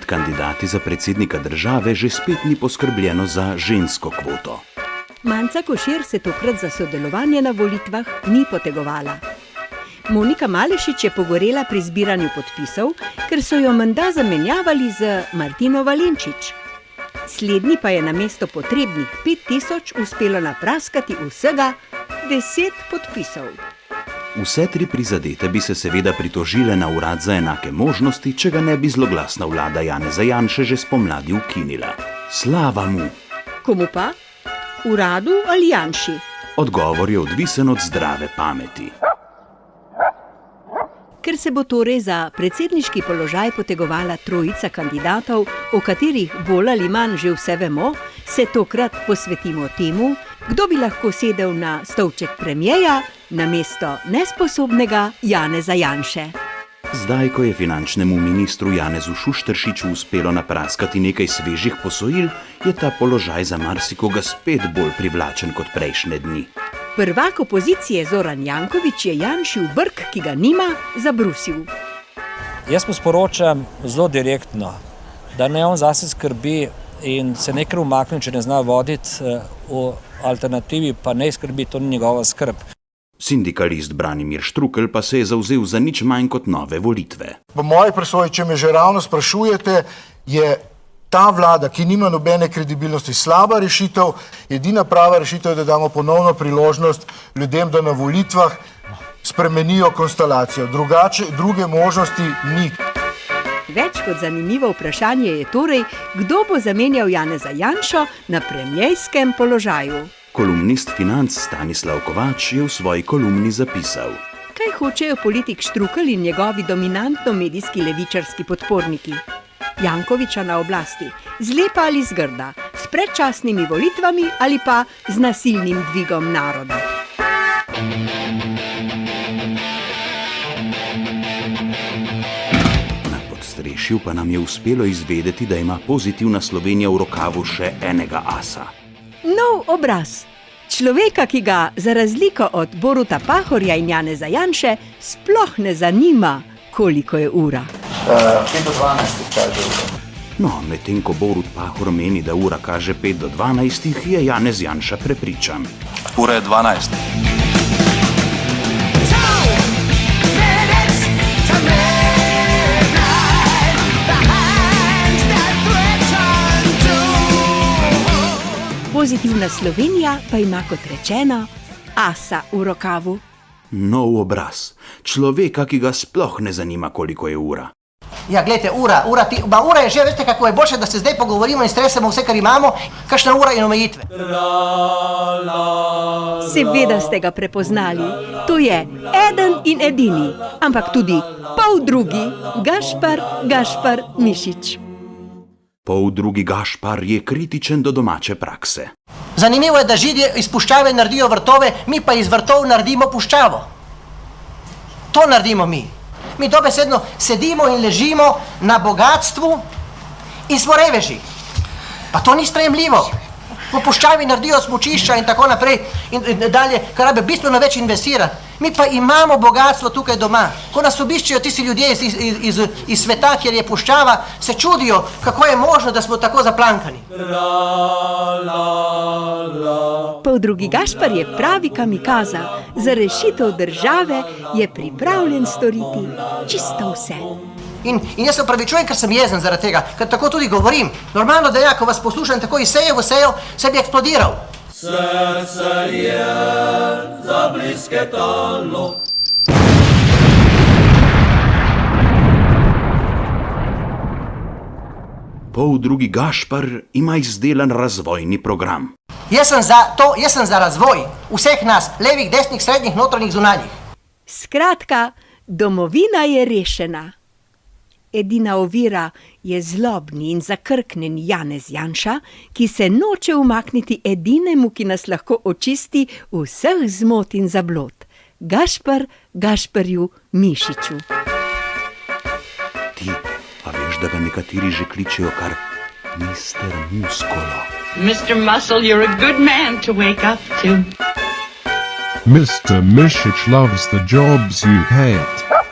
med kandidati za predsednika države že spet ni poskrbljeno za žensko kvoto. Manca Košir se tokrat za sodelovanje na volitvah ni potegovala. Monika Malešič je pogorela pri zbiranju podpisov, ker so jo menda zamenjavali z Martino Valenčič. Slednji pa je namesto potrebnih 5000 uspelo napraskati vsega 10 podpisov. Vse tri prizadete bi se seveda pritožile na urad za enake možnosti, če ga ne bi zloglasna vlada Janeza Janše že spomladi ukinila. Slava mu! Komu pa? Uradu ali Janši? Odgovor je odvisen od zdrave pameti. Ker se bo torej za predsedniški položaj potegovala trojica kandidatov, o katerih bolj ali manj že vse vemo, se tokrat posvetimo temu, kdo bi lahko sedel na stolček premierja namesto nesposobnega Janeza Janše. Zdaj, ko je finančnemu ministru Janezu Šušteršiču uspelo napraskati nekaj svežih posojil, je ta položaj za marsikoga spet bolj privlačen kot prejšnje dni. Prvak opozicije Zoran Janković je Janši v brk, ki ga nima, zabrusil. Jaz mu sporočam zelo direktno, da ne on zase skrbi in se nekaj umakne, če ne zna voditi, v alternativi pa ne skrbi, to ni njegova skrb. Sindikalist Branimir Štrukelj pa se je zavzel za nič manj kot nove volitve. Po moji presoji, če me že ravno sprašujete, je ta vlada, ki nima nobene kredibilnosti, slaba rešitev. Edina prava rešitev je, da damo ponovno priložnost ljudem, da na volitvah spremenijo konstelacijo. Druge možnosti ni. Več kot zanimivo vprašanje je torej, kdo bo zamenjal Janeza Janšo na premierskem položaju. Kolumnist Financ Stanislav Kovač je v svoji kolumni zapisal: Kaj hočejo politik Štrukelj in njegovi dominantno medijski levičarski podporniki? Jankovića na oblasti, zlepa ali zgrda, s predčasnimi volitvami ali pa z nasilnim dvigom naroda. Na podstrešju pa nam je uspelo izvedeti, da ima Pozitivna Slovenija v rokavu še enega asa. Nov obraz. Človeka, ki ga za razliko od Boruta Pahorja in Janeza Janše sploh ne zanima, koliko je ura. 5 do 12 kaže ura. No, medtem ko Borut Pahor meni, da ura kaže 5 do 12, je Janez Janša prepričan. Ura je 12. Pozitivna Slovenija pa ima, kot rečeno, asa v rokavu. Nov obraz. Človeka, ki ga sploh ne zanima, koliko je ura. Ja, gledajte, ura je že, veste kako je boljše, da se zdaj pogovorimo in stresemo vse, kar imamo, kakšna ura in omejitve. Seveda ste ga prepoznali. To je eden in edini, ampak tudi poldrugi Gašpar Mišič. Poldrugi Gašpar je kritičen do domače prakse. Zanimivo je, da Židje iz puščave naredijo vrtove, mi pa iz vrtov naredimo puščavo. To naredimo mi. Mi dobesedno sedimo in ležimo na bogatstvu in smo reveži. Pa to ni sprejemljivo. Po puščavi naredijo smučišča in tako naprej in dalje, kar rabe bistveno več investirati. Mi pa imamo bogatstvo tukaj doma. Ko nas obiščejo tisti ljudje iz sveta, kjer je puščava, se čudijo, kako je možno, da smo tako zaplankani. Poldrugi Gašpar je pravi kamikaza. Za rešitev države je pripravljen storiti čisto vse. In jaz se opravičujem, ker sem jezen zaradi tega, ker tako tudi govorim. Normalno, da ja, ko vas poslušam tako iz seje v sejo, se bi eksplodiral. Srce je zablisketalo. Poldrugi Gašpar ima izdelan razvojni program. Jaz sem za razvoj vseh nas, levih, desnih, srednjih, notranjih, zunanjih. Skratka, domovina je rešena. Edina ovira je zlobni in zakrknen Janez Janša, ki se noče umakniti edinemu, ki nas lahko očisti vseh zmot in zablod. Gašparju Mišiču. Ti, a veš, da ga nekateri že kličejo kar Mr. Muskolo? Mr. Muscle, you're a good man to wake up to. Mr. Mišič loves the jobs you hate.